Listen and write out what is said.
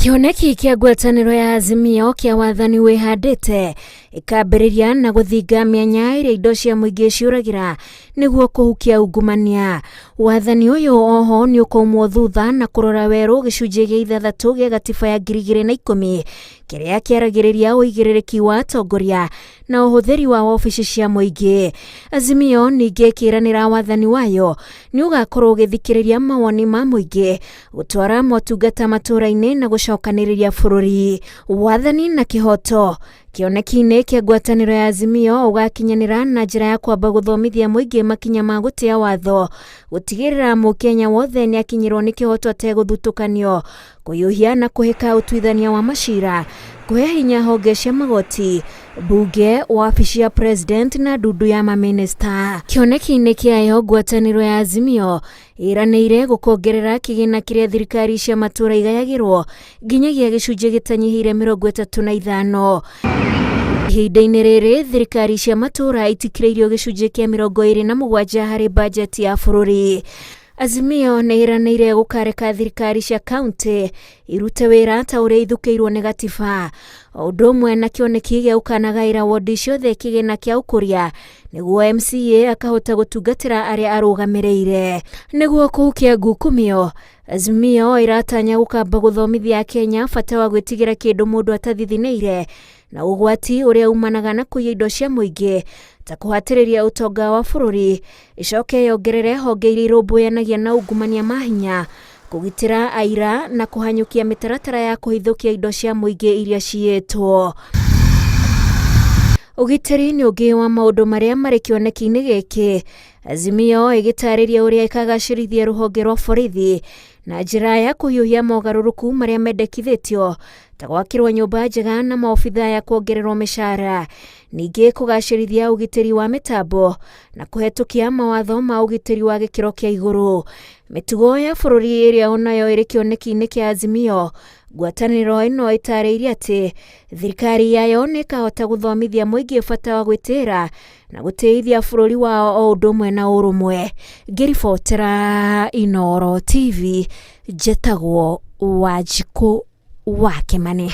Kioneki kia ngwatanĩro ya Azimio kia wathani wihandĩte ikambĩrĩria na gũthinga mĩanya ĩrĩa indo cia mũingĩ ciũragĩra nĩguo kũhukia ungumania. Wathani ũyũ oho nĩ ũkaumwo thutha na kũrora werũ gĩcunjĩ gĩa 6 gĩa gatiba ya 2010 kĩrĩa kĩaragĩrĩria ũigĩrĩrĩki wa atongoria na ũhũthĩri wa ofici cia mũingĩ. Azimio ningĩ ĩkĩranĩra wathani wayo nĩ ũgakorwo ũgĩthikĩrĩria mawoni ma mũingĩ, gũtwara motungata matũũra-inĩ na gũcokanĩrĩria bũrũri. Wathani na kĩhoto. Kĩoneki-inĩ kia ngwatanĩro ya Azimio ũgakinyanĩra na njĩra ya kwamba gũthomithia mũingĩ makinya ma gũtĩa watho, gũtigĩrĩra mũkenya wothe nĩ akinyĩrwo nĩ kĩhoto ategũthutũkanio, kũhiũhia na kũhĩka ũtuithania wa macira, kũhe hinya honge cia magoti, mbunge, wabici ya president na ndundu ya mamĩnĩsta. Kĩoneki-inĩ kĩayo ngwatanĩro ya Azimio ĩranĩire gũkongerera kĩgĩna kĩrĩa thirikari cia matũũra igayagĩrwo nginyagia gĩcunjĩ gĩtanyihĩire 35. Ihinda-inĩ rĩrĩ thirikari cia matũũra itikĩrĩirio gĩcunjĩ kĩa 27 harĩ bajeti ya bũrũri. Azimio nĩ ĩranĩire gũkareka thirikari cia kaunti irute wĩra ta ũrĩa ithukĩirwo nĩ gatiba, o ũndũ ũmwe na kĩoneki gĩa gũkanagaĩra wondi ciothe kĩgĩna kĩa ũkũria nĩguo MCA akahota gũtungatĩra arĩa arũgamĩrĩire. Nĩguo kũhukia ngukumio, Azimio ĩratanya gũkamba gũthomithia Kenya bata wa gwĩtigĩra kĩndũ mũndũ atathithinĩire na ũgwati ũrĩa umanaga na kũiya indo cia mũingĩ ta kũhatĩrĩria ũtonga wa bũrũri, icoke yongerere honge iria irũmbũyanagia na ungumania ma hinya, kũgitĩra aira na kũhanyũkia mĩtaratara ya kũhithũkia indo cia mũingĩ iria ciĩtwo. Ũgitĩri nĩ ũngĩ wa maũndũ marĩa marĩ kĩoneki-inĩ gĩkĩ, Azimio ĩgĩtarĩria ũrĩa ĩkagacĩrithia rũhonge rwa borithi na njĩra ya kũhiũhia mogarũrũku marĩa mendekithĩtio ta gwakĩrwo nyũmba njega na maobitha ya kuongererwo mĩcara, ningĩ kũgacĩrithia ũgitĩri wa mĩtambo na kũhetũkia mawatho ma ũgitĩri wa gĩkĩro kĩa igũrũ. Mĩtugo ya bũrũri ĩrĩa onayo ĩrĩ kĩoneki-inĩ kĩa Azimio, ngwatanĩro ĩno ĩtarĩirie atĩ thirikari yayo nĩ ĩkahota gũthomithia mũingĩ bata wa gwĩtĩĩra na gũtĩithia bũrũri wao o ũndũ ũmwe na ũrũmwe. Ngĩribotera Inooro TV, njĩtagwo Wanjikũ wa Kĩmani.